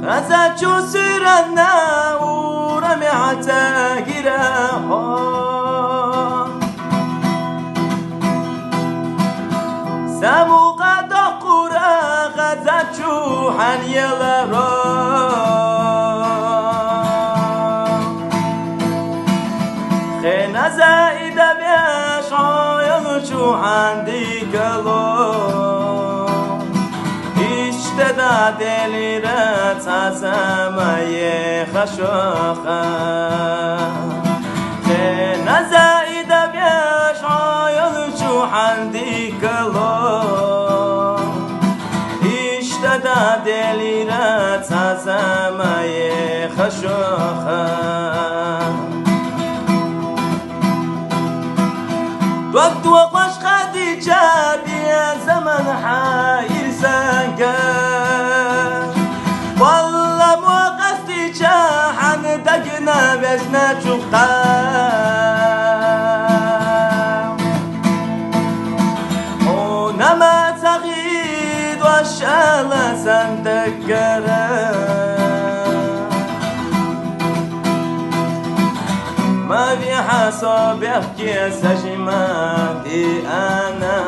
أزاچو سرنا ورمعتا جراحا سموقا دقورا غزاچو حنيلارا خينا زايدة بيش عيلچو حندي كلو اشتدا دلیرت عزمای خشاخه خینا زایده بیش عایل چو حندی کلو اشتدا دلیرت عزمای خشاخه وقت وقش خديجة بيا زمن حاير سنجا والله موقفتي جاحن دقنا بزنا شوقا ونما تغيد والشالة سندقرا ما في حساب يحكي سجماتي أنا